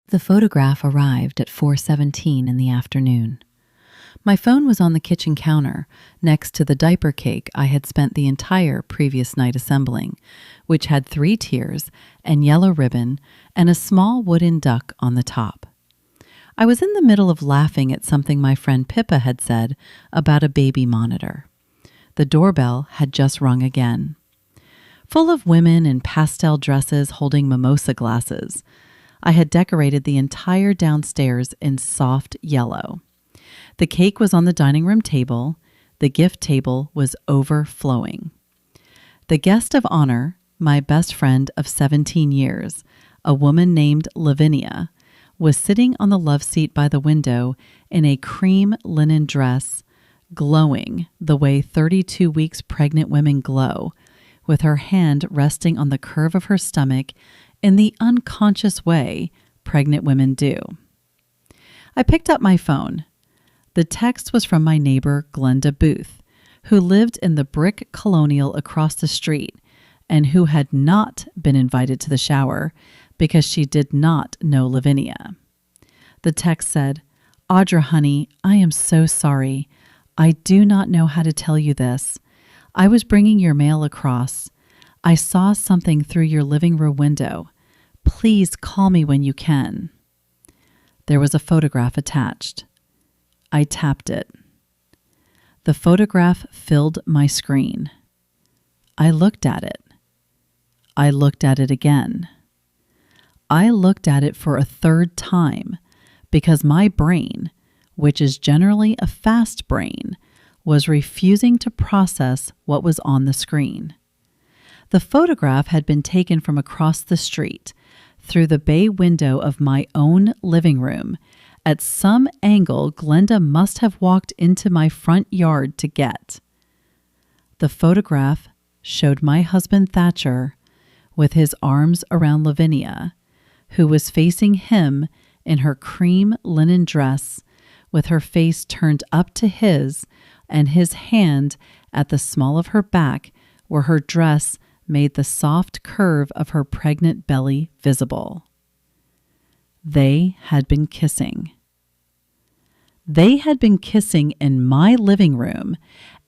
The photograph arrived at 4:17 in the afternoon. My phone was on the kitchen counter next to the diaper cake I had spent the entire previous night assembling, which had 3 tiers and yellow ribbon and a small wooden duck on the top. I was in the middle of laughing at something my friend Pippa had said about a baby monitor. The doorbell had just rung again. Full of women in pastel dresses holding mimosa glasses, I had decorated the entire downstairs in soft yellow. The cake was on the dining room table. The gift table was overflowing. The guest of honor, my best friend of 17 years, a woman named Lavinia, was sitting on the love seat by the window in a cream linen dress, glowing the way 32 weeks pregnant women glow, with her hand resting on the curve of her stomach in the unconscious way pregnant women do. I picked up my phone. The text was from my neighbor, Glenda Booth, who lived in the brick colonial across the street and who had not been invited to the shower because she did not know Lavinia. The text said, "Audra, honey, I am so sorry. I do not know how to tell you this. I was bringing your mail across. I saw something through your living room window. Please call me when you can." There was a photograph attached. I tapped it. The photograph filled my screen. I looked at it. I looked at it again. I looked at it for a third time because my brain, which is generally a fast brain, was refusing to process what was on the screen. The photograph had been taken from across the street, through the bay window of my own living room. At some angle, Glenda must have walked into my front yard to get. The photograph showed my husband Thatcher with his arms around Lavinia, who was facing him in her cream linen dress with her face turned up to his and his hand at the small of her back where her dress made the soft curve of her pregnant belly visible. They had been kissing. They had been kissing in my living room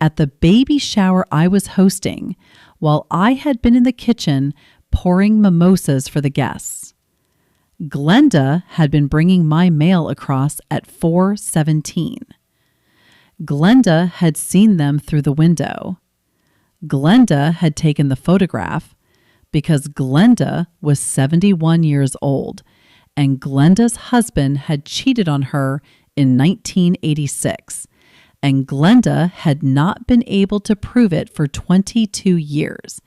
at the baby shower I was hosting while I had been in the kitchen pouring mimosas for the guests. Glenda had been bringing my mail across at 4:17. Glenda had seen them through the window. Glenda had taken the photograph because Glenda was 71 years old and Glenda's husband had cheated on her in 1986, and Glenda had not been able to prove it for 22 years.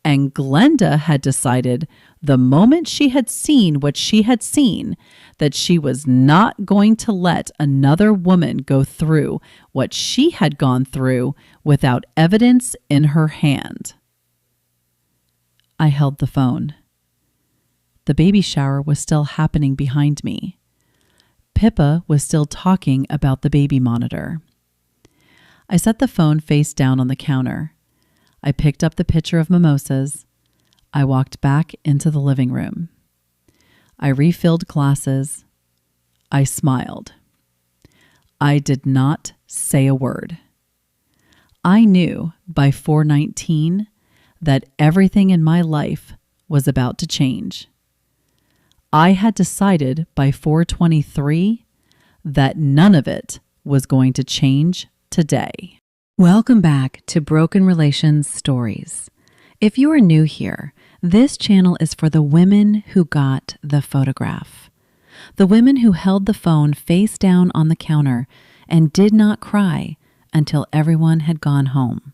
And Glenda had decided the moment she had seen what she had seen that she was not going to let another woman go through what she had gone through without evidence in her hand. I held the phone. The baby shower was still happening behind me. Pippa was still talking about the baby monitor. I set the phone face down on the counter. I picked up the pitcher of mimosas. I walked back into the living room. I refilled glasses. I smiled. I did not say a word. I knew by 4:19 that everything in my life was about to change. I had decided by 4:23 that none of it was going to change today. Welcome back to Broken Relations Stories. If you are new here, this channel is for the women who got the photograph. The women who held the phone face down on the counter and did not cry until everyone had gone home.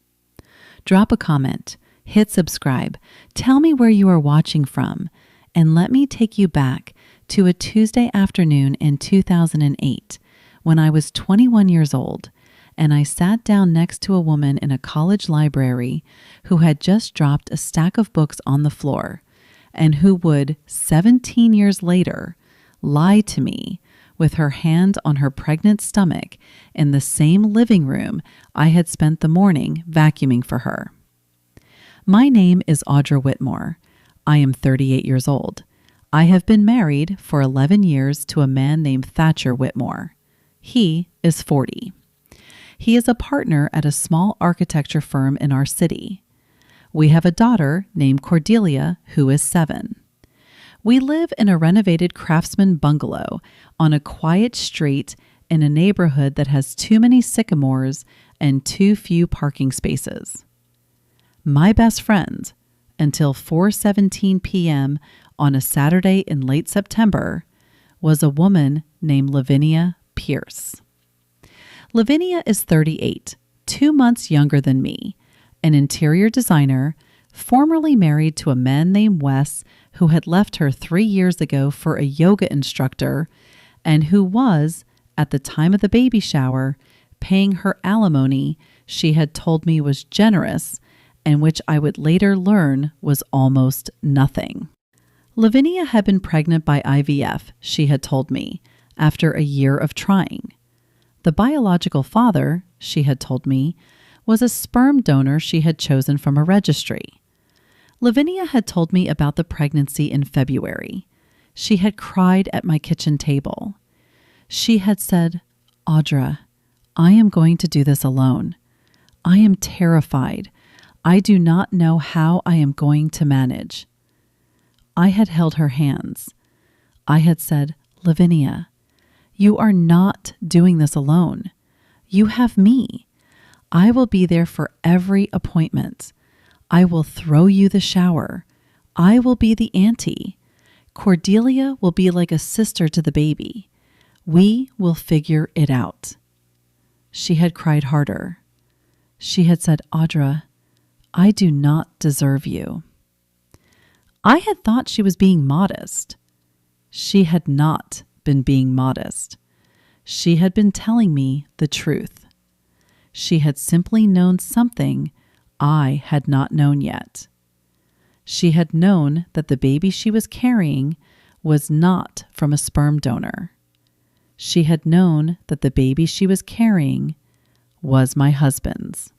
Drop a comment, hit subscribe, tell me where you are watching from, and let me take you back to a Tuesday afternoon in 2008 when I was 21 years old and I sat down next to a woman in a college library who had just dropped a stack of books on the floor and who would, 17 years later, lie to me with her hand on her pregnant stomach in the same living room I had spent the morning vacuuming for her. My name is Audra Whitmore. I am 38 years old. I have been married for 11 years to a man named Thatcher Whitmore. He is 40. He is a partner at a small architecture firm in our city. We have a daughter named Cordelia, who is 7. We live in a renovated craftsman bungalow on a quiet street in a neighborhood that has too many sycamores and too few parking spaces. My best friend, until 4:17 p.m. on a Saturday in late September, was a woman named Lavinia Pierce. Lavinia is 38, 2 months younger than me, an interior designer, formerly married to a man named Wes who had left her 3 years ago for a yoga instructor and who was, at the time of the baby shower, paying her alimony she had told me was generous and which I would later learn was almost nothing. Lavinia had been pregnant by IVF, she had told me, after a year of trying. The biological father, she had told me, was a sperm donor she had chosen from a registry. Lavinia had told me about the pregnancy in February. She had cried at my kitchen table. She had said, "Audra, I am going to do this alone. I am terrified. I do not know how I am going to manage." I had held her hands. I had said, "Lavinia, you are not doing this alone. You have me. I will be there for every appointment. I will throw you the shower. I will be the auntie. Cordelia will be like a sister to the baby. We will figure it out." She had cried harder. She had said, "Audra, I do not deserve you." I had thought she was being modest. She had not been being modest. She had been telling me the truth. She had simply known something I had not known yet. She had known that the baby she was carrying was not from a sperm donor. She had known that the baby she was carrying was my husband's.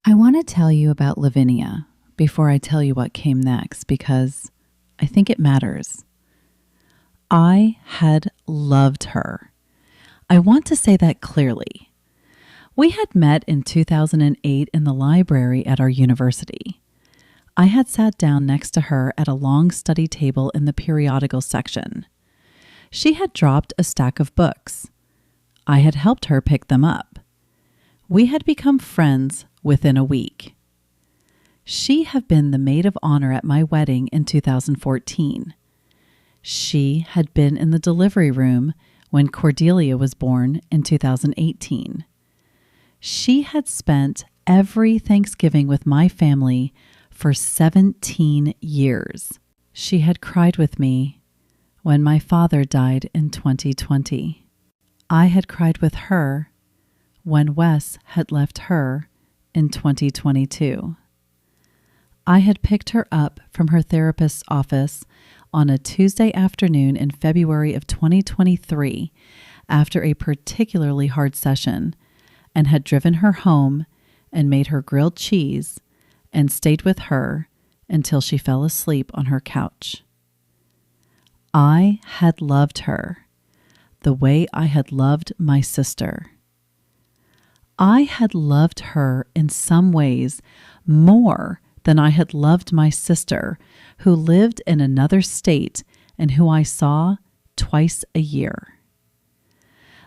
I want to tell you about Lavinia before I tell you what came next because I think it matters. I had loved her. I want to say that clearly. We had met in 2008 in the library at our university. I had sat down next to her at a long study table in the periodical section. She had dropped a stack of books. I had helped her pick them up. We had become friends within a week. She had been the maid of honor at my wedding in 2014. She had been in the delivery room when Cordelia was born in 2018. She had spent every Thanksgiving with my family for 17 years. She had cried with me when my father died in 2020. I had cried with her when Wes had left her in 2022. I had picked her up from her therapist's office on a Tuesday afternoon in February of 2023 after a particularly hard session and had driven her home and made her grilled cheese and stayed with her until she fell asleep on her couch. I had loved her the way I had loved my sister. I had loved her in some ways more than I had loved my sister, who lived in another state and who I saw twice a year.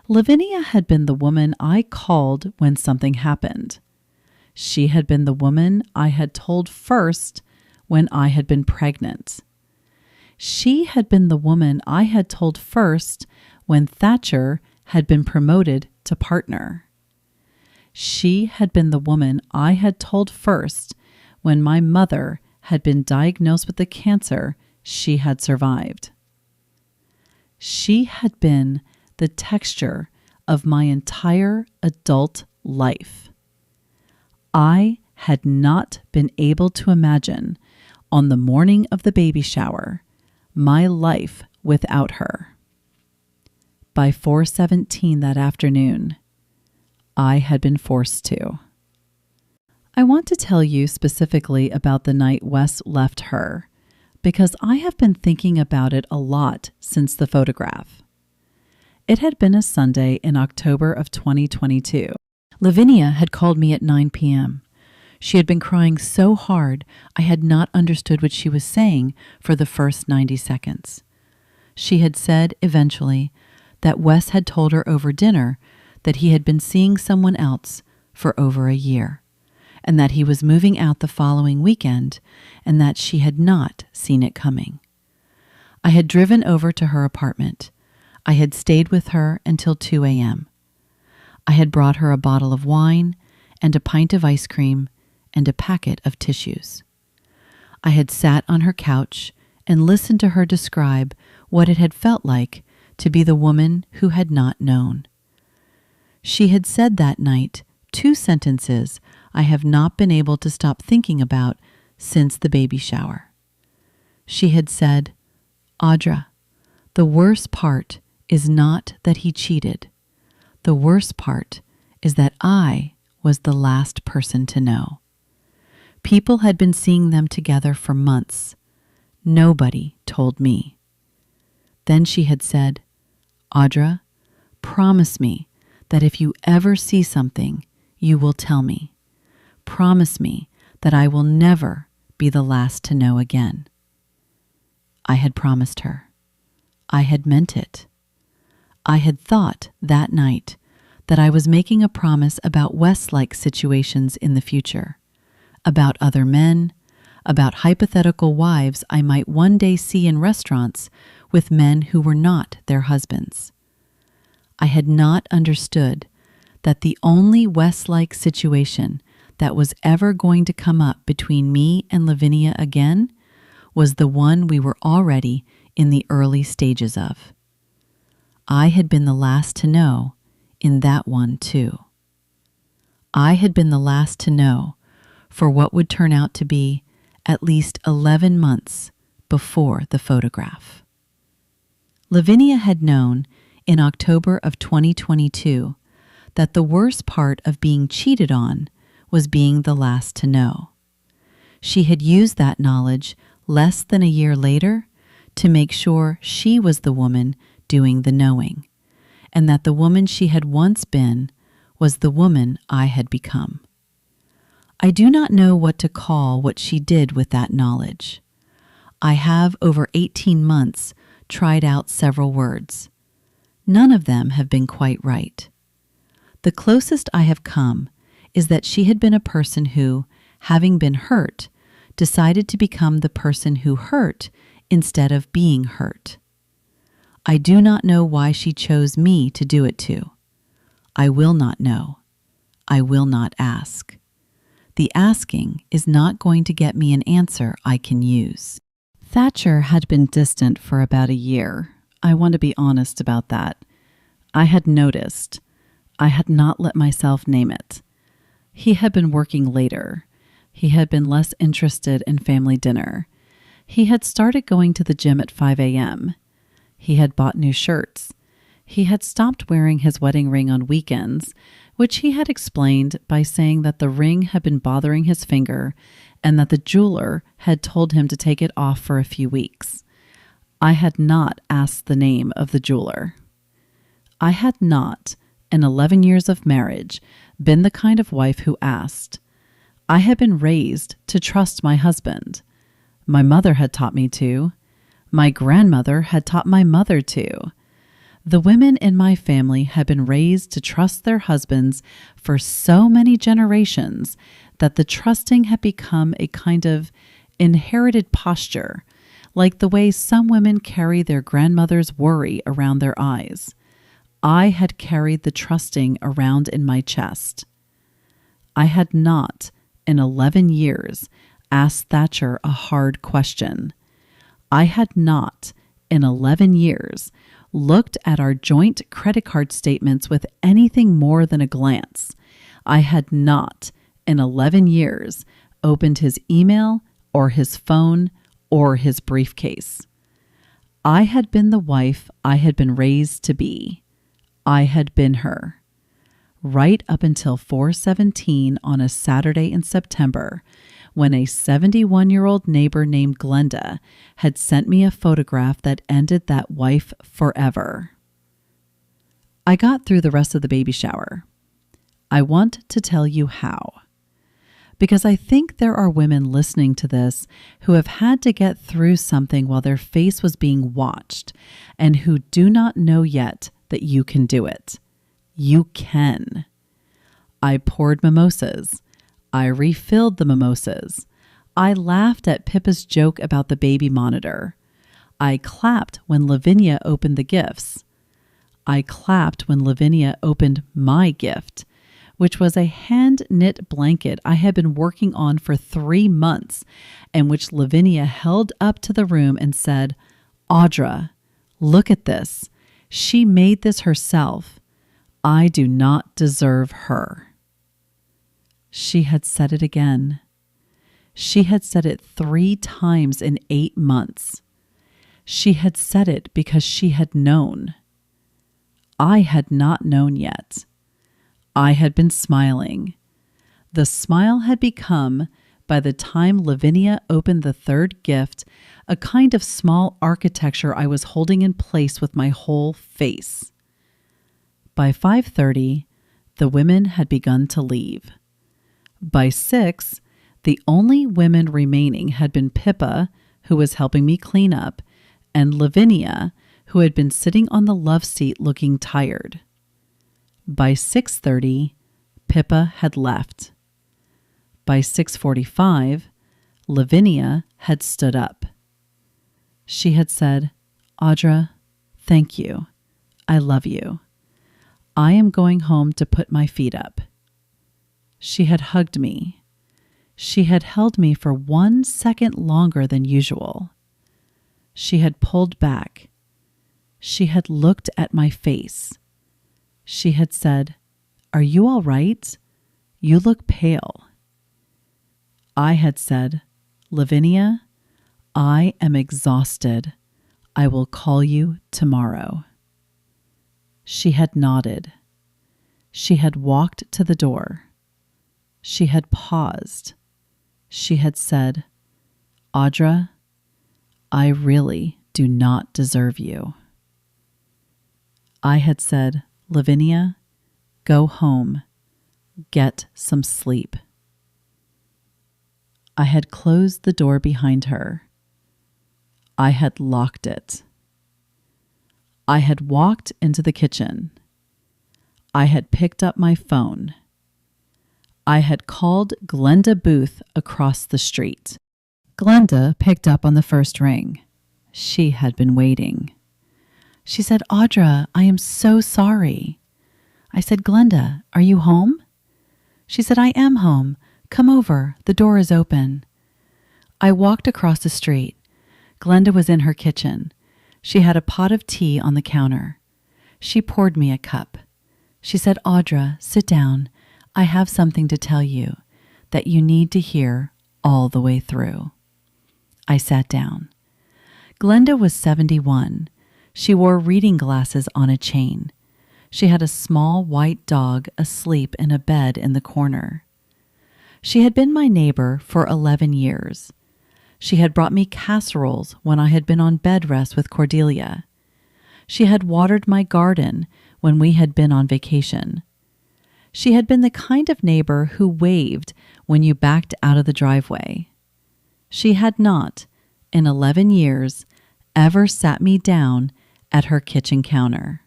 Lavinia had been the woman I called when something happened. She had been the woman I had told first when I had been pregnant. She had been the woman I had told first when Thatcher had been promoted to partner. She had been the woman I had told first when my mother had been diagnosed with the cancer she had survived. She had been the texture of my entire adult life. I had not been able to imagine, on the morning of the baby shower, my life without her. By 4:17 that afternoon, I had been forced to. I want to tell you specifically about the night Wes left her, because I have been thinking about it a lot since the photograph. It had been a Sunday in October of 2022. Lavinia had called me at 9 p.m. She had been crying so hard I had not understood what she was saying for the first 90 seconds. She had said eventually that Wes had told her over dinner that he had been seeing someone else for over a year, and that he was moving out the following weekend, and that she had not seen it coming. I had driven over to her apartment. I had stayed with her until 2 a.m. I had brought her a bottle of wine and a pint of ice cream and a packet of tissues. I had sat on her couch and listened to her describe what it had felt like to be the woman who had not known. She had said that night 2 sentences I have not been able to stop thinking about since the baby shower. She had said, "Audra, the worst part is not that he cheated. The worst part is that I was the last person to know. People had been seeing them together for months. Nobody told me." Then she had said, "Audra, promise me that if you ever see something, you will tell me. Promise me that I will never be the last to know again." I had promised her. I had meant it. I had thought that night that I was making a promise about Wes-like situations in the future, about other men, about hypothetical wives I might one day see in restaurants with men who were not their husbands. I had not understood that the only Wes-like situation that was ever going to come up between me and Lavinia again was the one we were already in the early stages of. I had been the last to know in that one too. I had been the last to know for what would turn out to be at least 11 months before the photograph. Lavinia had known in October of 2022 that the worst part of being cheated on was being the last to know. She had used that knowledge less than a year later to make sure she was the woman doing the knowing, and that the woman she had once been was the woman I had become. I do not know what to call what she did with that knowledge. I have over 18 months tried out several words. None of them have been quite right. The closest I have come is that she had been a person who, having been hurt, decided to become the person who hurt instead of being hurt. I do not know why she chose me to do it to. I will not know. I will not ask. The asking is not going to get me an answer I can use. Thatcher had been distant for about a year. I want to be honest about that. I had noticed. I had not let myself name it. He had been working later. He had been less interested in family dinner. He had started going to the gym at 5 a.m. He had bought new shirts. He had stopped wearing his wedding ring on weekends, which he had explained by saying that the ring had been bothering his finger and that the jeweler had told him to take it off for a few weeks. I had not asked the name of the jeweler. I had not, in 11 years of marriage, been the kind of wife who asked. I had been raised to trust my husband. My mother had taught me to. My grandmother had taught my mother to. The women in my family had been raised to trust their husbands for so many generations that the trusting had become a kind of inherited posture, like the way some women carry their grandmother's worry around their eyes. I had carried the trusting around in my chest. I had not, in 11 years, asked Thatcher a hard question. I had not, in 11 years, looked at our joint credit card statements with anything more than a glance. I had not, in 11 years, opened his email or his phone or his briefcase. I had been the wife I had been raised to be. I had been her. Right up until 4/17 on a Saturday in September, when a 71-year-old neighbor named Glenda had sent me a photograph that ended that wife forever. I got through the rest of the baby shower. I want to tell you how. Because I think there are women listening to this who have had to get through something while their face was being watched and who do not know yet that you can do it. You can. I poured mimosas. I refilled the mimosas. I laughed at Pippa's joke about the baby monitor. I clapped when Lavinia opened the gifts. I clapped when Lavinia opened my gift, which was a hand-knit blanket I had been working on for 3 months and which Lavinia held up to the room and said, "Audra, look at this. She made this herself. I do not deserve her." She had said it again. She had said it 3 times in 8 months. She had said it because she had known. I had not known yet. I had been smiling. The smile had become, by the time Lavinia opened the 3rd gift, a kind of small architecture I was holding in place with my whole face. By 5:30, the women had begun to leave. By 6, the only women remaining had been Pippa, who was helping me clean up, and Lavinia, who had been sitting on the love seat looking tired. By 6:30, Pippa had left. By 6:45, Lavinia had stood up. She had said, "Audra, thank you. I love you. I am going home to put my feet up." She had hugged me. She had held me for 1 second longer than usual. She had pulled back. She had looked at my face. She had said, "Are you all right? You look pale." I had said, "Lavinia, I am exhausted. I will call you tomorrow." She had nodded. She had walked to the door. She had paused. She had said, "Audra, I really do not deserve you." I had said, "Lavinia, go home. Get some sleep." I had closed the door behind her. I had locked it. I had walked into the kitchen. I had picked up my phone. I had called Glenda Booth across the street. Glenda picked up on the first ring. She had been waiting. She said, "Audra, I am so sorry." I said, "Glenda, are you home?" She said, "I am home. Come over. The door is open." I walked across the street. Glenda was in her kitchen. She had a pot of tea on the counter. She poured me a cup. She said, "Audra, sit down. I have something to tell you that you need to hear all the way through." I sat down. Glenda was 71. She wore reading glasses on a chain. She had a small white dog asleep in a bed in the corner. She had been my neighbor for 11 years. She had brought me casseroles when I had been on bed rest with Cordelia. She had watered my garden when we had been on vacation. She had been the kind of neighbor who waved when you backed out of the driveway. She had not, in 11 years, ever sat me down at her kitchen counter.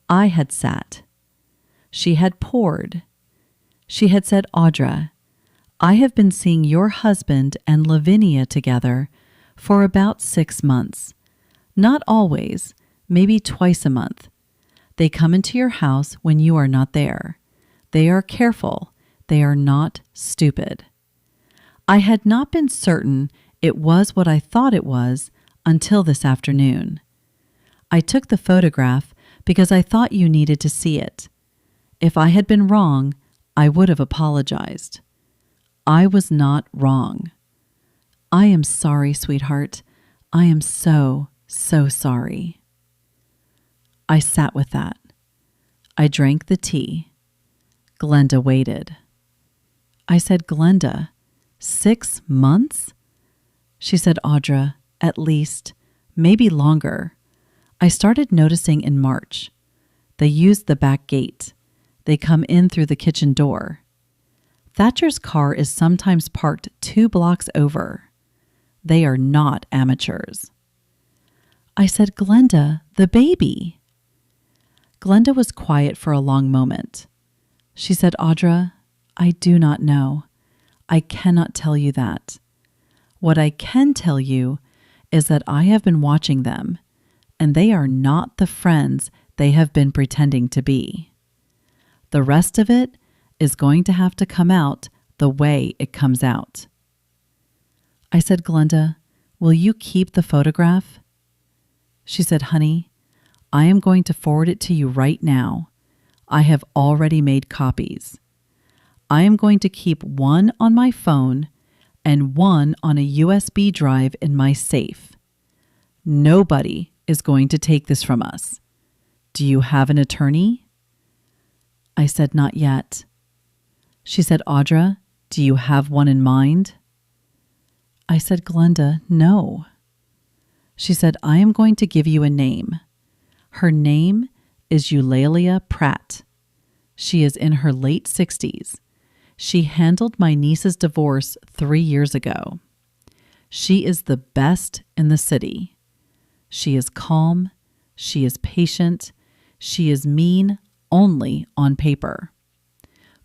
I had sat. She had poured. She had said, "Audra, I have been seeing your husband and Lavinia together for about 6 months. Not always, maybe twice a month. They come into your house when you are not there. They are careful. They are not stupid." I had not been certain it was what I thought it was until this afternoon. I took the photograph because I thought you needed to see it. If I had been wrong, I would have apologized. I was not wrong. I am sorry, sweetheart. I am so, so sorry. I sat with that. I drank the tea. Glenda waited. I said, "Glenda, 6 months? She said, Audra, at least, maybe longer. I started noticing in March. They used the back gate. They come in through the kitchen door. Thatcher's car is sometimes parked 2 blocks over. They are not amateurs. I said, Glenda, the baby. Glenda was quiet for a long moment. She said, Audra, I do not know. I cannot tell you that. What I can tell you is that I have been watching them, and they are not the friends they have been pretending to be. The rest of it is going to have to come out the way it comes out. I said, Glenda, will you keep the photograph? She said, honey, I am going to forward it to you right now. I have already made copies. I am going to keep one on my phone and one on a USB drive in my safe. Nobody is going to take this from us. Do you have an attorney? I said, not yet. She said, Audra, do you have one in mind? I said, Glenda, no. She said, I am going to give you a name. Her name is Eulalia Pratt. She is in her late 60s. She handled my niece's divorce 3 years ago. She is the best in the city. She is calm. She is patient. She is mean only on paper.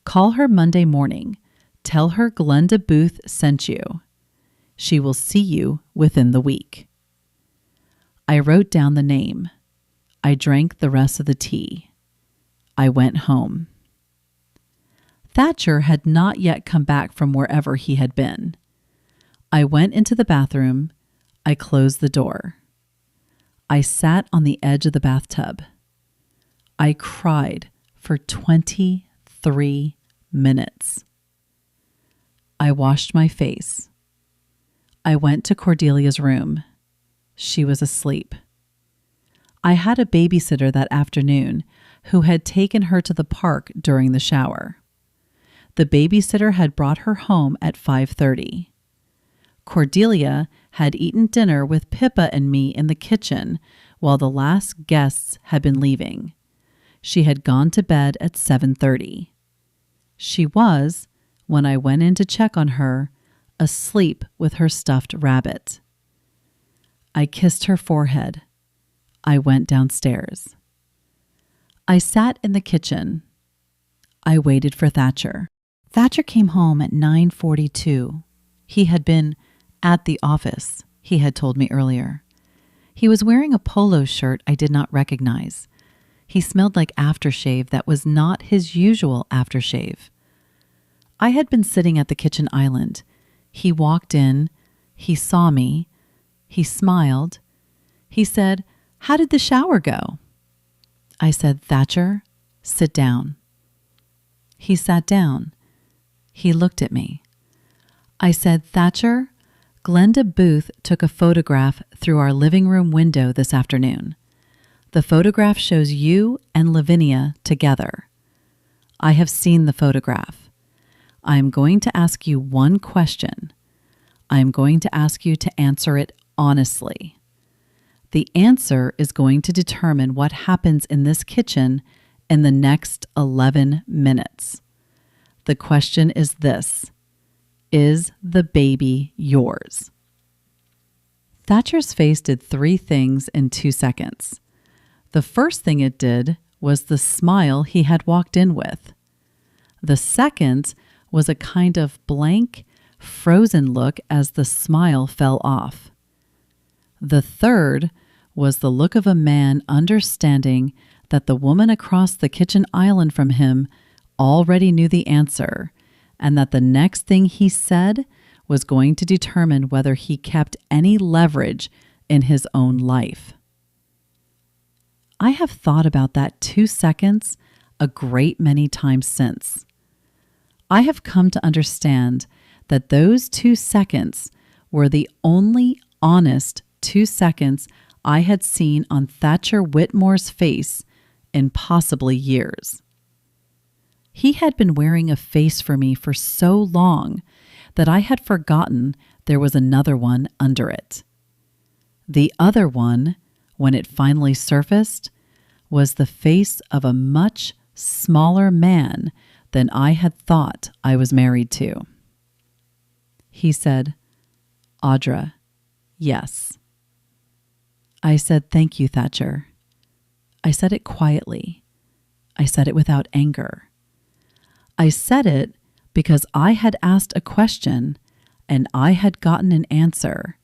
Call her Monday morning. Tell her Glenda Booth sent you. She will see you within the week. I wrote down the name. I drank the rest of the tea. I went home. Thatcher had not yet come back from wherever he had been. I went into the bathroom. I closed the door. I sat on the edge of the bathtub. I cried for 23 minutes. I washed my face. I went to Cordelia's room. She was asleep. I had a babysitter that afternoon who had taken her to the park during the shower. The babysitter had brought her home at 5:30. Cordelia had eaten dinner with Pippa and me in the kitchen while the last guests had been leaving. She had gone to bed at 7:30. She was, when I went in to check on her, asleep with her stuffed rabbit. I kissed her forehead. I went downstairs. I sat in the kitchen. I waited for Thatcher. Thatcher came home at 9:42. He had been at the office, he had told me earlier. He was wearing a polo shirt I did not recognize. He smelled like aftershave that was not his usual aftershave. I had been sitting at the kitchen island. He walked in. He saw me. He smiled. He said, "How did the shower go?" I said, "Thatcher, sit down." He sat down. He looked at me. I said, "Thatcher, Glenda Booth took a photograph through our living room window this afternoon. The photograph shows you and Lavinia together. I have seen the photograph. I am going to ask you one question. I am going to ask you to answer it honestly. The answer is going to determine what happens in this kitchen in the next 11 minutes. The question is this: is the baby yours?" Thatcher's face did 3 things in 2 seconds. The first thing it did was the smile he had walked in with. The second was a kind of blank, frozen look as the smile fell off. The third was the look of a man understanding that the woman across the kitchen island from him already knew the answer, and that the next thing he said was going to determine whether he kept any leverage in his own life. I have thought about that 2 seconds a great many times since. I have come to understand that those 2 seconds were the only honest 2 seconds I had seen on Thatcher Whitmore's face in possibly years. He had been wearing a face for me for so long that I had forgotten there was another one under it. The other one, when it finally surfaced, was the face of a much smaller man than I had thought I was married to. He said, "Audra, yes." I said, "Thank you, Thatcher." I said it quietly. I said it without anger. I said it because I had asked a question and I had gotten an answer,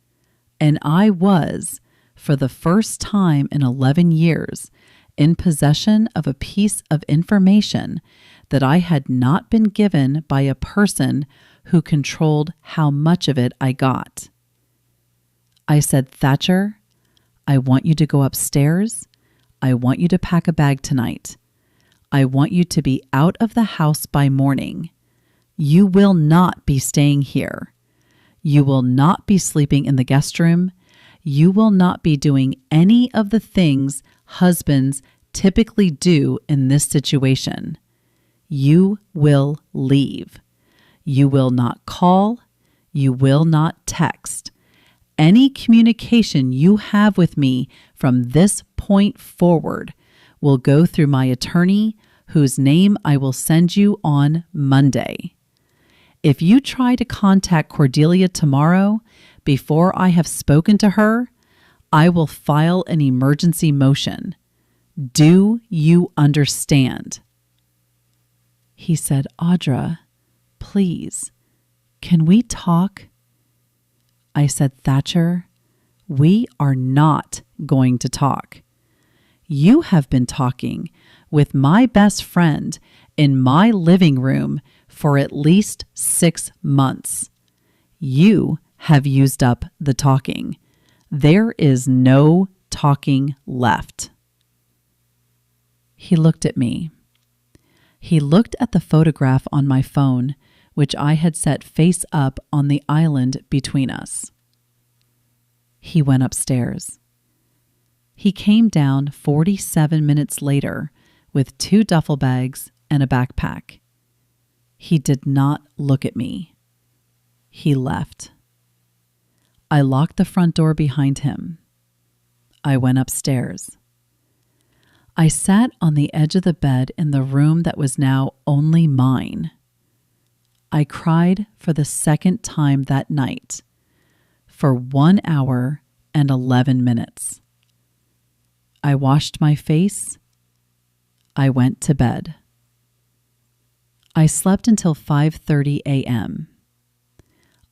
and I was, for the first time in 11 years, in possession of a piece of information that I had not been given by a person who controlled how much of it I got. I said, "Thatcher, I want you to go upstairs. I want you to pack a bag tonight. I want you to be out of the house by morning. You will not be staying here. You will not be sleeping in the guest room. You will not be doing any of the things husbands typically do in this situation. You will leave. You will not call. You will not text. Any communication you have with me from this point forward will go through my attorney, whose name I will send you on Monday. If you try to contact Cordelia tomorrow before I have spoken to her, I will file an emergency motion. Do you understand?" He said, "Audra, please, can we talk?" I said, "Thatcher, we are not going to talk. You have been talking with my best friend in my living room for at least 6 months. You have used up the talking. There is no talking left." He looked at me. He looked at the photograph on my phone, which I had set face up on the island between us. He went upstairs. He came down 47 minutes later with 2 duffel bags and a backpack. He did not look at me. He left. I locked the front door behind him. I went upstairs. I sat on the edge of the bed in the room that was now only mine. I cried for the second time that night, for 1 hour and 11 minutes. I washed my face. I went to bed. I slept until 5:30 a.m.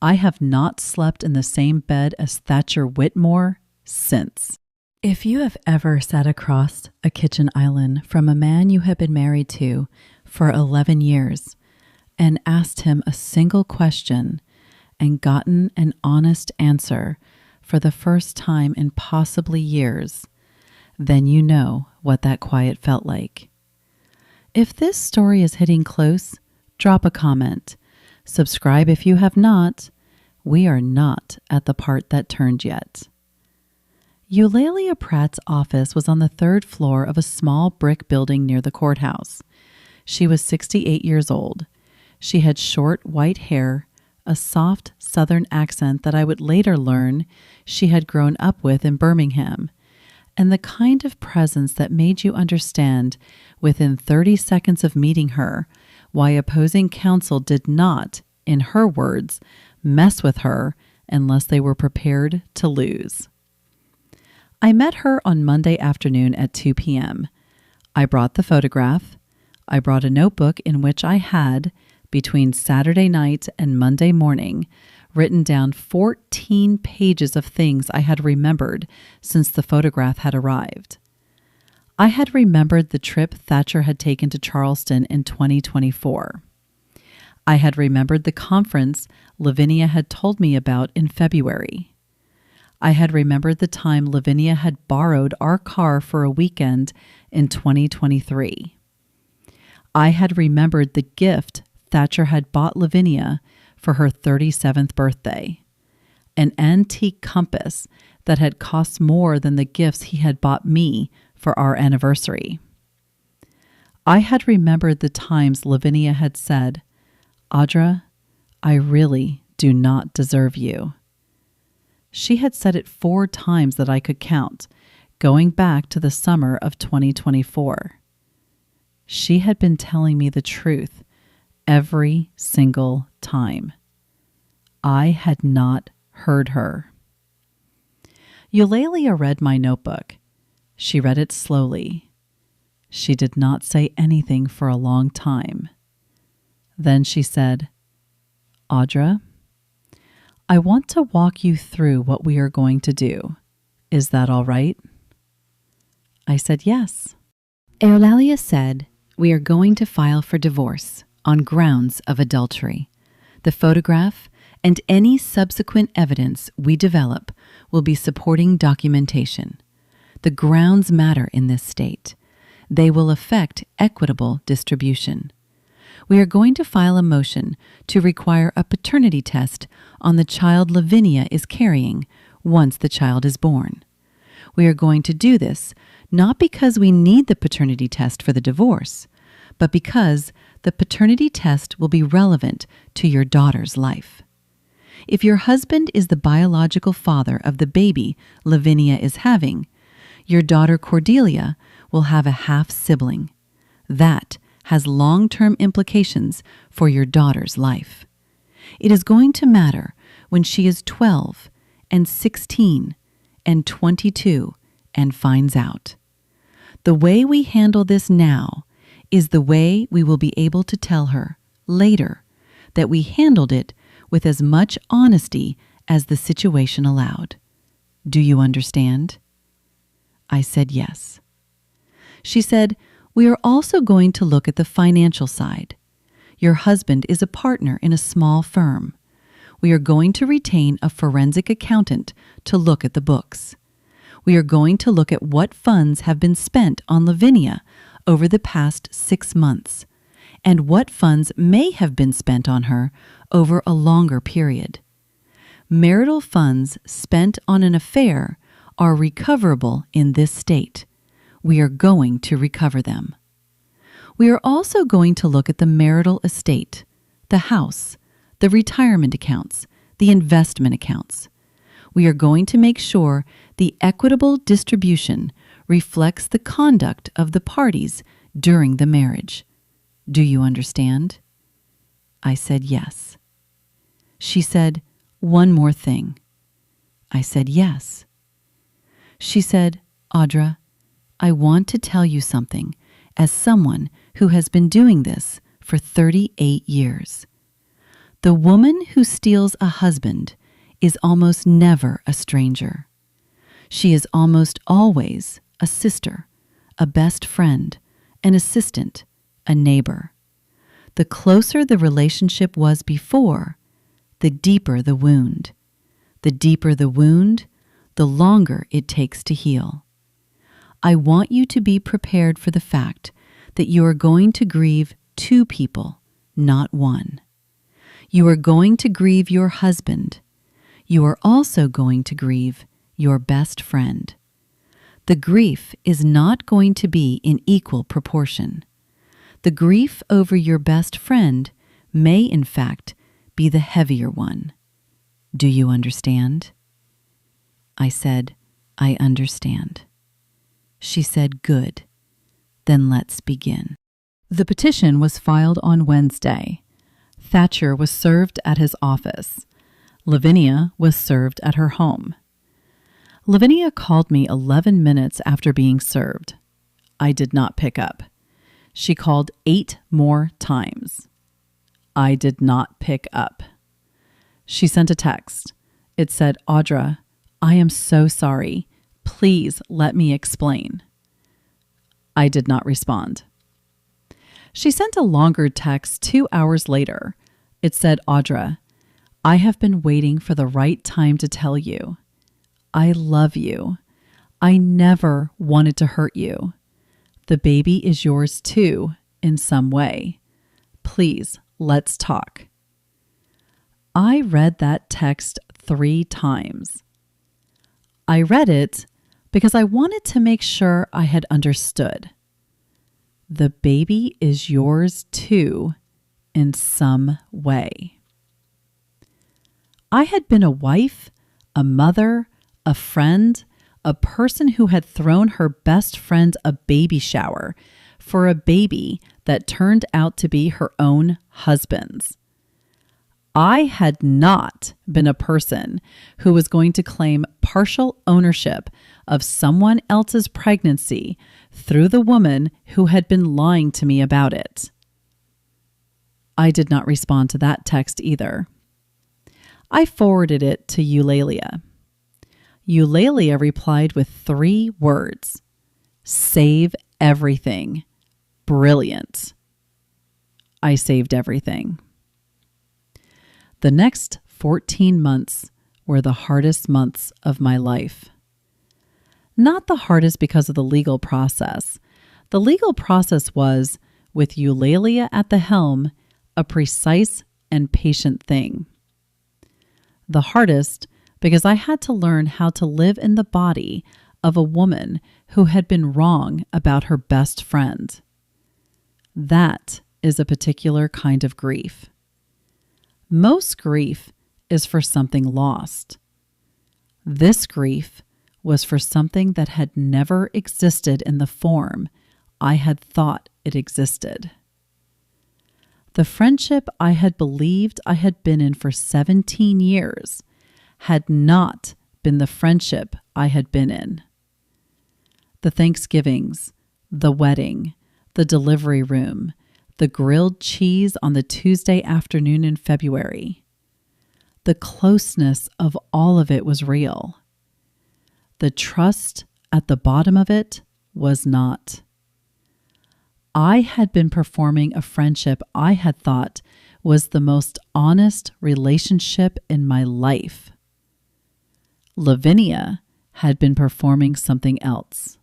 I have not slept in the same bed as Thatcher Whitmore since. If you have ever sat across a kitchen island from a man you have been married to for 11 years and asked him a single question and gotten an honest answer for the first time in possibly years, then you know what that quiet felt like. If this story is hitting close, drop a comment. Subscribe if you have not. We are not at the part that turned yet. Eulalia Pratt's office was on the 3rd floor of a small brick building near the courthouse. She was 68 years old. She had short white hair, a soft Southern accent that I would later learn she had grown up with in Birmingham, and the kind of presence that made you understand within 30 seconds of meeting her why opposing counsel did not, in her words, mess with her unless they were prepared to lose. I met her on Monday afternoon at 2 p.m. I brought the photograph. I brought a notebook in which I had, between Saturday night and Monday morning, written down 14 pages of things I had remembered since the photograph had arrived. I had remembered the trip Thatcher had taken to Charleston in 2024. I had remembered the conference Lavinia had told me about in February. I had remembered the time Lavinia had borrowed our car for a weekend in 2023. I had remembered the gift Thatcher had bought Lavinia for her 37th birthday, an antique compass that had cost more than the gifts he had bought me for our anniversary. I had remembered the times Lavinia had said, "Audra, I really do not deserve you. She had said it 4 times that I could count, going back to the summer of 2024. She had been telling me the truth every single time. I had not heard her. Eulalia read my notebook. She read it slowly. She did not say anything for a long time. Then she said, "Audra, I want to walk you through what we are going to do. Is that all right?" I said yes. Eulalia said, "We are going to file for divorce on grounds of adultery. The photograph and any subsequent evidence we develop will be supporting documentation. The grounds matter in this state. They will affect equitable distribution. We are going to file a motion to require a paternity test on the child Lavinia is carrying once the child is born. We are going to do this not because we need the paternity test for the divorce, but because the paternity test will be relevant to your daughter's life. If your husband is the biological father of the baby Lavinia is having, your daughter Cordelia will have a half-sibling. That has long-term implications for your daughter's life. It is going to matter when she is 12 and 16 and 22 and finds out. The way we handle this now is the way we will be able to tell her later that we handled it with as much honesty as the situation allowed. Do you understand?" I said yes. She said, "We are also going to look at the financial side. Your husband is a partner in a small firm. We are going to retain a forensic accountant to look at the books. We are going to look at what funds have been spent on Lavinia over the past 6 months, and what funds may have been spent on her over a longer period. Marital funds spent on an affair are recoverable in this state. We are going to recover them. We are also going to look at the marital estate, the house, the retirement accounts, the investment accounts. We are going to make sure the equitable distribution reflects the conduct of the parties during the marriage. Do you understand?" I said yes. She said, "One more thing." I said yes. She said, "Audra, I want to tell you something as someone who has been doing this for 38 years. The woman who steals a husband is almost never a stranger. She is almost always a sister, a best friend, an assistant, a neighbor. The closer the relationship was before, the deeper the wound. The deeper the wound, the longer it takes to heal. I want you to be prepared for the fact that you are going to grieve 2 people, not 1. You are going to grieve your husband. You are also going to grieve your best friend. The grief is not going to be in equal proportion. The grief over your best friend may, in fact, be the heavier one. Do you understand?" I said, "I understand." She said, "Good. Then let's begin." The petition was filed on Wednesday. Thatcher was served at his office. Lavinia was served at her home. Lavinia called me 11 minutes after being served. I did not pick up. She called 8 more times. I did not pick up. She sent a text. It said, "Audra, I am so sorry. Please let me explain." I did not respond. She sent a longer text 2 hours later. It said, "Audra, I have been waiting for the right time to tell you. I love you. I never wanted to hurt you. The baby is yours too, in some way. Please, let's talk." I read that text 3 times. I read it because I wanted to make sure I had understood. The baby is yours too, in some way. I had been a wife, a mother, a friend, a person who had thrown her best friend a baby shower for a baby that turned out to be her own husband's. I had not been a person who was going to claim partial ownership of someone else's pregnancy through the woman who had been lying to me about it. I did not respond to that text either. I forwarded it to Eulalia. Eulalia replied with 3 words: "Save everything. Brilliant." I saved everything. The next 14 months were the hardest months of my life. Not the hardest because of the legal process. The legal process was, with Eulalia at the helm, a precise and patient thing. The hardest because I had to learn how to live in the body of a woman who had been wrong about her best friend. That is a particular kind of grief. Most grief is for something lost. This grief was for something that had never existed in the form I had thought it existed. The friendship I had believed I had been in for 17 years had not been the friendship I had been in. The Thanksgivings, the wedding, the delivery room, the grilled cheese on the Tuesday afternoon in February. The closeness of all of it was real. The trust at the bottom of it was not. I had been performing a friendship I had thought was the most honest relationship in my life. Lavinia had been performing something else.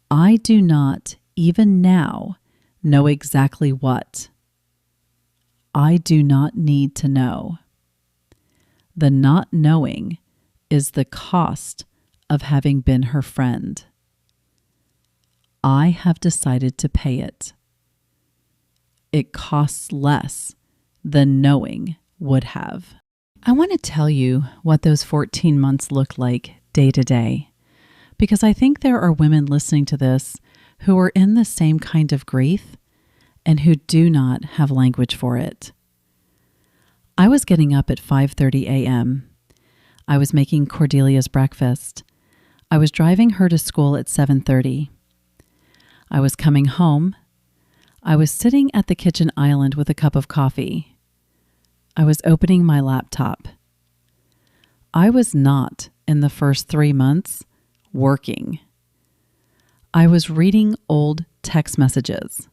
I do not, even now, know exactly what. I do not need to know. The not knowing is the cost of having been her friend. I have decided to pay it. It costs less than knowing would have. I want to tell you what those 14 months looked like day to day, because I think there are women listening to this who are in the same kind of grief and who do not have language for it. I was getting up at 5:30 a.m. I was making Cordelia's breakfast. I was driving her to school at 7:30. I was coming home. I was sitting at the kitchen island with a cup of coffee. I was opening my laptop. I was not, in the first 3 months, working. I was reading old text messages.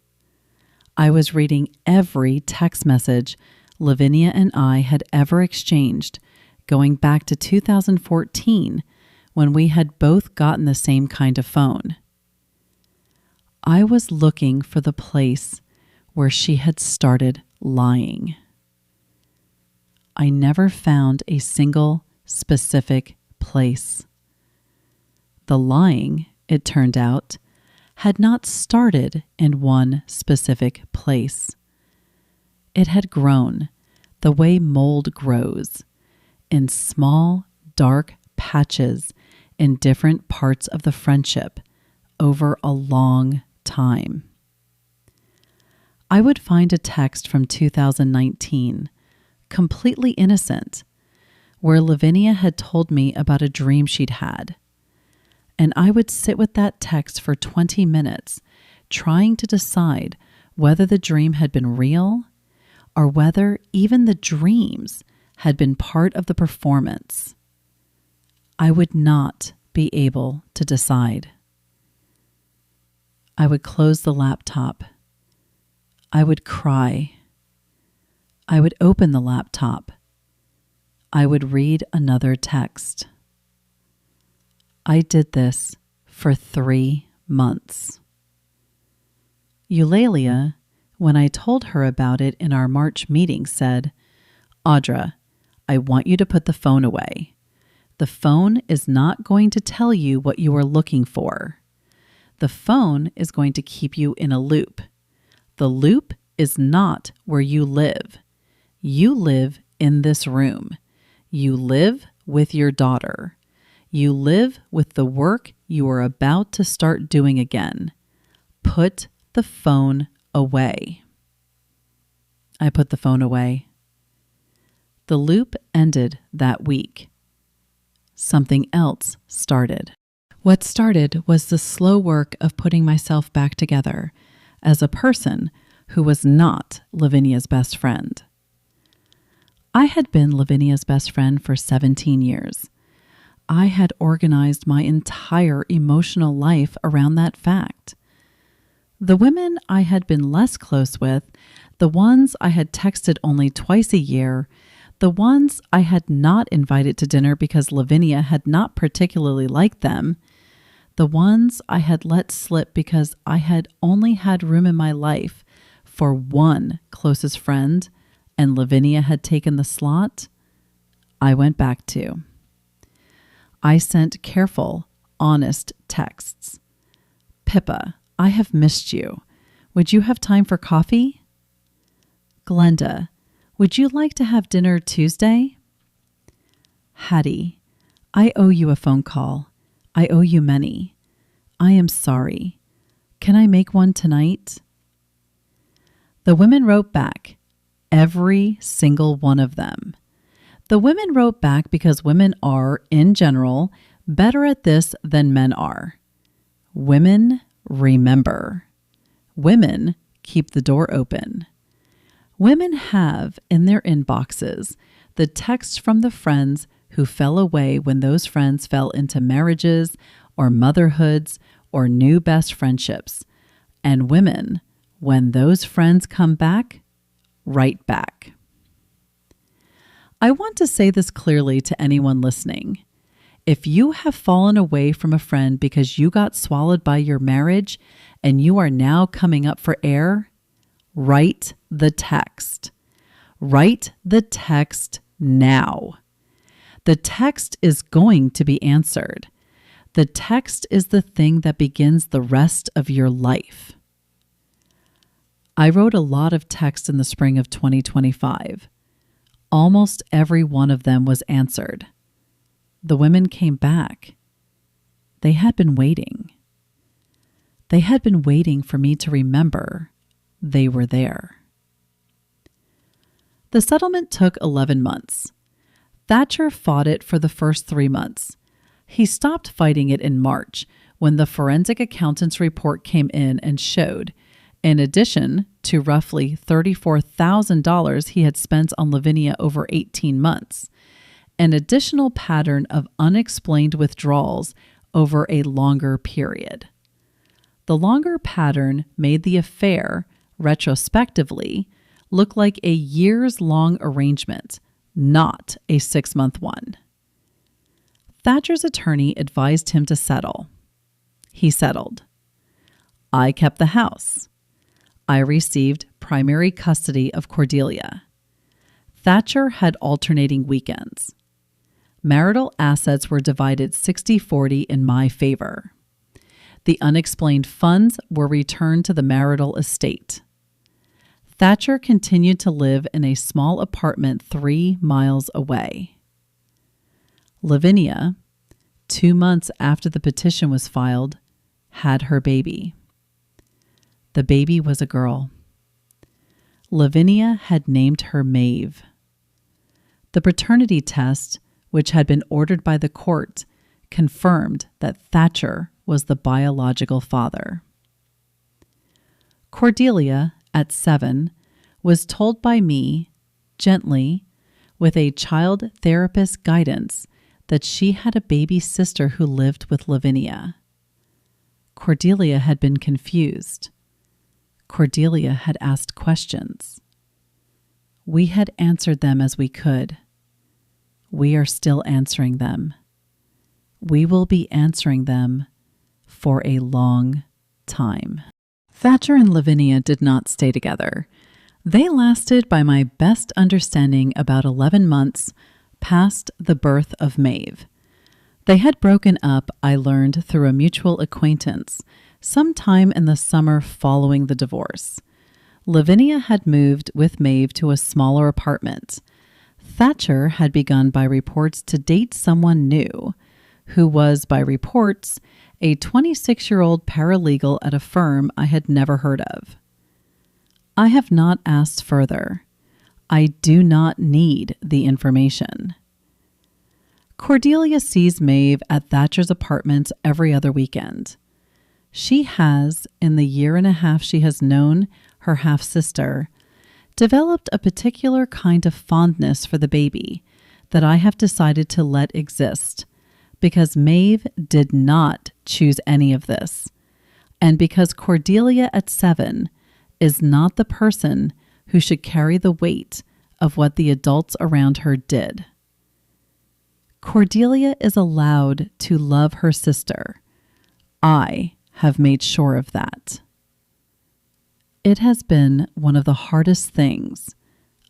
I was reading every text message Lavinia and I had ever exchanged, going back to 2014, when we had both gotten the same kind of phone. I was looking for the place where she had started lying. I never found a single specific place. The lying, it turned out, had not started in one specific place. It had grown the way mold grows, in small, dark patches in different parts of the friendship over a long time. I would find a text from 2019, completely innocent, where Lavinia had told me about a dream she'd had. And I would sit with that text for 20 minutes, trying to decide whether the dream had been real or whether even the dreams had been part of the performance. I would not be able to decide. I would close the laptop. I would cry. I would open the laptop. I would read another text. I did this for 3 months. Eulalia, when I told her about it in our March meeting, said, "Audra, I want you to put the phone away. The phone is not going to tell you what you are looking for. The phone is going to keep you in a loop. The loop is not where you live. You live in this room. You live with your daughter. You live with the work you are about to start doing again. Put the phone away. I put the phone away. The loop ended that week. Something else started. What started was the slow work of putting myself back together as a person who was not Lavinia's best friend. I had been Lavinia's best friend for 17 years. I had organized my entire emotional life around that fact. The women I had been less close with, the ones I had texted only twice a year, the ones I had not invited to dinner because Lavinia had not particularly liked them, the ones I had let slip because I had only had room in my life for one closest friend and Lavinia had taken the slot, I went back to. I sent careful, honest texts. Pippa, I have missed you. Would you have time for coffee? Glenda, would you like to have dinner Tuesday? Hattie, I owe you a phone call. I owe you many. I am sorry. Can I make one tonight? The women wrote back, every single one of them. The women wrote back because women are, in general, better at this than men are. Women remember. Women keep the door open. Women have in their inboxes the texts from the friends who fell away when those friends fell into marriages or motherhoods or new best friendships. And women, when those friends come back, write back. I want to say this clearly to anyone listening. If you have fallen away from a friend because you got swallowed by your marriage and you are now coming up for air, write the text. Write the text now. The text is going to be answered. The text is the thing that begins the rest of your life. I wrote a lot of text in the spring of 2025. Almost every one of them was answered. The women came back. They had been waiting. They had been waiting for me to remember they were there. The settlement took 11 months. Thatcher fought it for the first 3 months. He stopped fighting it in March when the forensic accountant's report came in and showed, in addition to roughly $34,000 he had spent on Lavinia over 18 months, an additional pattern of unexplained withdrawals over a longer period. The longer pattern made the affair, retrospectively, look like a years-long arrangement, not a 6-month one. Thatcher's attorney advised him to settle. He settled. I kept the house. I received primary custody of Cordelia. Thatcher had alternating weekends. Marital assets were divided 60-40 in my favor. The unexplained funds were returned to the marital estate. Thatcher continued to live in a small apartment 3 miles away. Lavinia, 2 months after the petition was filed, had her baby. The baby was a girl. Lavinia had named her Maeve. The paternity test, which had been ordered by the court, confirmed that Thatcher was the biological father. Cordelia, at 7, was told by me, gently, with a child therapist's guidance, that she had a baby sister who lived with Lavinia. Cordelia had been confused. Cordelia had asked questions. We had answered them as we could. We are still answering them. We will be answering them for a long time. Thatcher and Lavinia did not stay together. They lasted, by my best understanding, about 11 months past the birth of Maeve. They had broken up, I learned through a mutual acquaintance, sometime in the summer following the divorce. Lavinia had moved with Maeve to a smaller apartment. Thatcher had begun by reports to date someone new, who was, by reports, a 26-year-old paralegal at a firm I had never heard of. I have not asked further. I do not need the information. Cordelia sees Maeve at Thatcher's apartment every other weekend. She has, in the year and a half she has known her half-sister, developed a particular kind of fondness for the baby that I have decided to let exist, because Maeve did not choose any of this, and because Cordelia at 7 is not the person who should carry the weight of what the adults around her did. Cordelia is allowed to love her sister. I have made sure of that. It has been one of the hardest things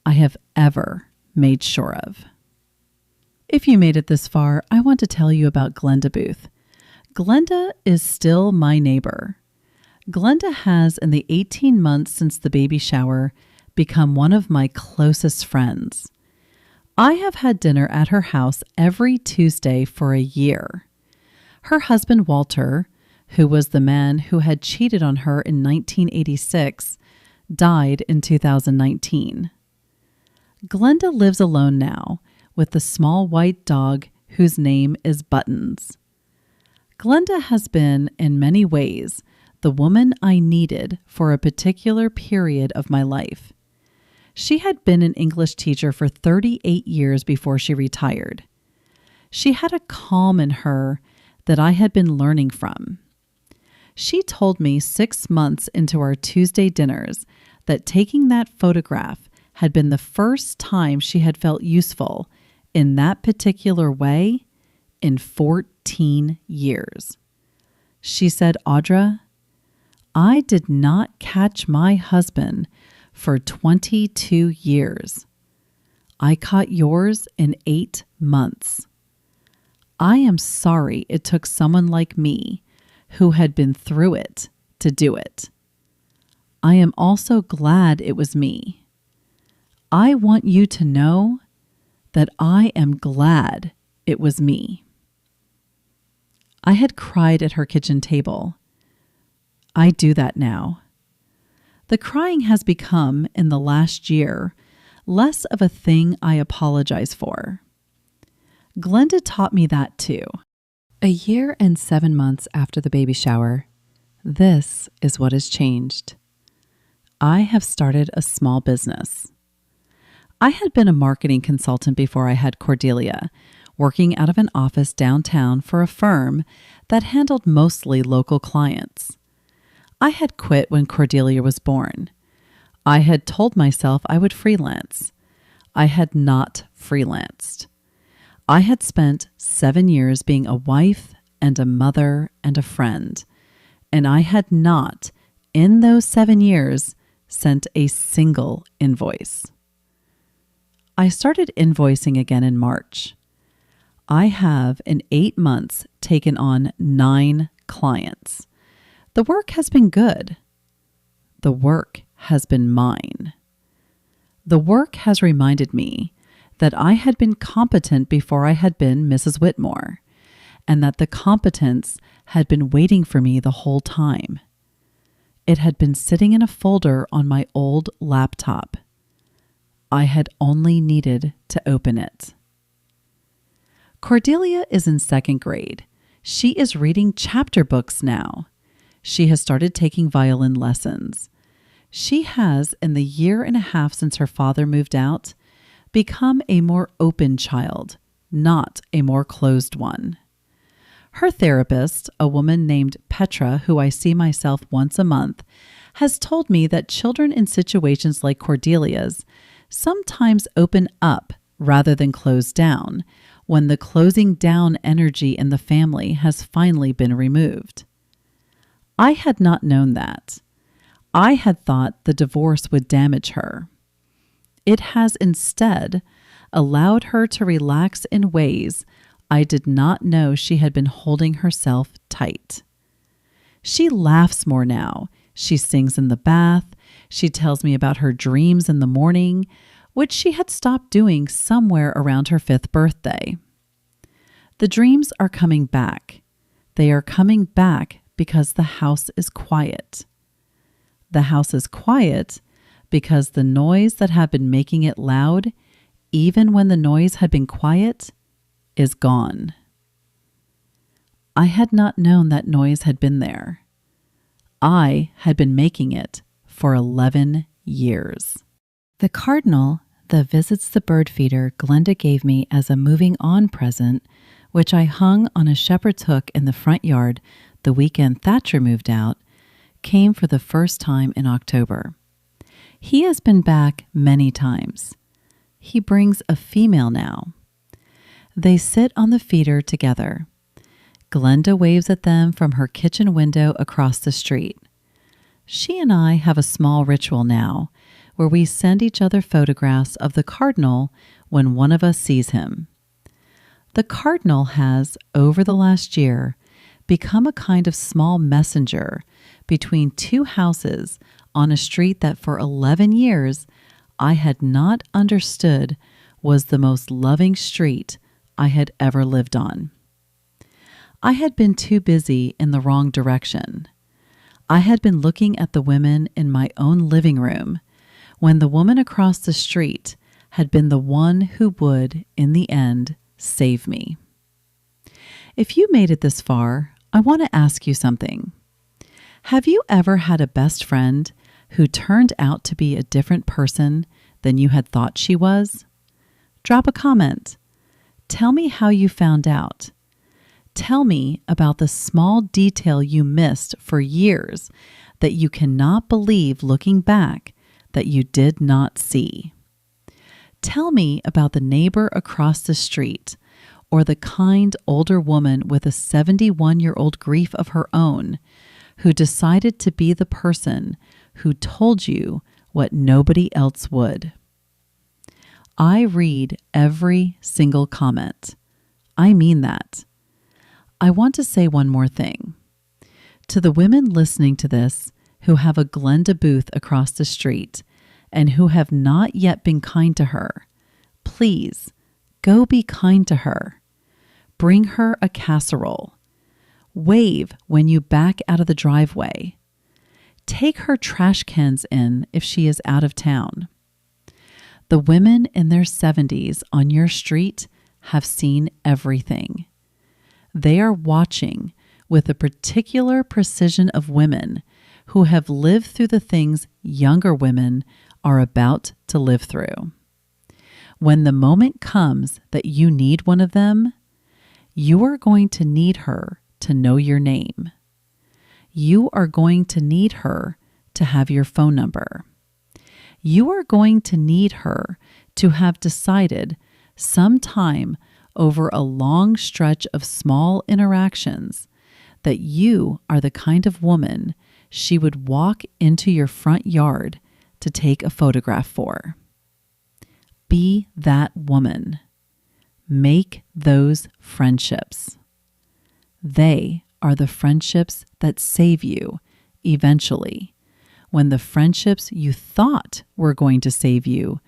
I have ever made sure of. If you made it this far, I want to tell you about Glenda Booth. Glenda is still my neighbor. Glenda has, in the 18 months since the baby shower, become one of my closest friends. I have had dinner at her house every Tuesday for a year. Her husband, Walter, who was the man who had cheated on her in 1986, died in 2019. Glenda lives alone now with the small white dog whose name is Buttons. Glenda has been, in many ways, the woman I needed for a particular period of my life. She had been an English teacher for 38 years before she retired. She had a calm in her that I had been learning from. She told me 6 months into our Tuesday dinners that taking that photograph had been the first time she had felt useful in that particular way in 14 years. She said, "Audra, I did not catch my husband for 22 years. I caught yours in 8 months. I am sorry it took someone like me who had been through it to do it. I am also glad it was me. I want you to know that I am glad it was me." I had cried at her kitchen table. I do that now. The crying has become, in the last year, less of a thing I apologize for. Glenda taught me that too. A year and 7 months after the baby shower, this is what has changed. I have started a small business. I had been a marketing consultant before I had Cordelia, working out of an office downtown for a firm that handled mostly local clients. I had quit when Cordelia was born. I had told myself I would freelance. I had not freelanced. I had spent 7 years being a wife and a mother and a friend, and I had not, in those 7 years, sent a single invoice. I started invoicing again in March. I have, in 8 months, taken on 9 clients. The work has been good. The work has been mine. The work has reminded me that I had been competent before I had been Mrs. Whitmore, and that the competence had been waiting for me the whole time. It had been sitting in a folder on my old laptop. I had only needed to open it. Cordelia is in 2nd grade. She is reading chapter books now. She has started taking violin lessons. She has, in the year and a half since her father moved out, become a more open child, not a more closed one. Her therapist, a woman named Petra, who I see myself once a month, has told me that children in situations like Cordelia's sometimes open up rather than close down when the closing down energy in the family has finally been removed. I had not known that. I had thought the divorce would damage her. It has instead allowed her to relax in ways I did not know she had been holding herself tight. She laughs more now. She sings in the bath. She tells me about her dreams in the morning. which she had stopped doing somewhere around her 5th birthday. The dreams are coming back. They are coming back because the house is quiet. The house is quiet because the noise that had been making it loud, even when the noise had been quiet, is gone. I had not known that noise had been there. I had been making it for 11 years. The cardinal that visits the bird feeder Glenda gave me as a moving on present, which I hung on a shepherd's hook in the front yard the weekend Thatcher moved out, came for the first time in October. He has been back many times. He brings a female now. They sit on the feeder together. Glenda waves at them from her kitchen window across the street. She and I have a small ritual now where we send each other photographs of the cardinal when one of us sees him. The cardinal has, over the last year, become a kind of small messenger between two houses on a street that for 11 years I had not understood was the most loving street I had ever lived on. I had been too busy in the wrong direction. I had been looking at the women in my own living room when the woman across the street had been the one who would, in the end, save me. If you made it this far, I want to ask you something. Have you ever had a best friend who turned out to be a different person than you had thought she was? Drop a comment. Tell me how you found out. Tell me about the small detail you missed for years that you cannot believe looking back that you did not see. Tell me about the neighbor across the street or the kind older woman with a 71-year-old grief of her own who decided to be the person who told you what nobody else would. I read every single comment. I mean that. I want to say one more thing. To the women listening to this who have a Glenda booth across the street and who have not yet been kind to her, please go be kind to her. Bring her a casserole. Wave when you back out of the driveway. Take her trash cans in if she is out of town. The women in their 70s on your street have seen everything. They are watching with a particular precision of women who have lived through the things younger women are about to live through. When the moment comes that you need one of them, you are going to need her to know your name. You are going to need her to have your phone number. You are going to need her to have decided sometime over a long stretch of small interactions that you are the kind of woman she would walk into your front yard to take a photograph for. Be that woman. Make those friendships. They are the friendships that save you eventually, when the friendships you thought were going to save you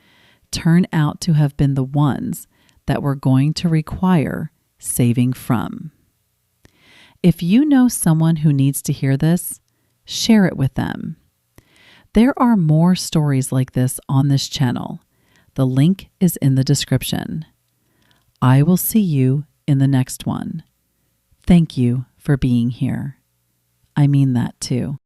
turn out to have been the ones that were going to require saving from. If you know someone who needs to hear this, share it with them. There are more stories like this on this channel. The link is in the description. I will see you in the next one. Thank you for being here. I mean that too.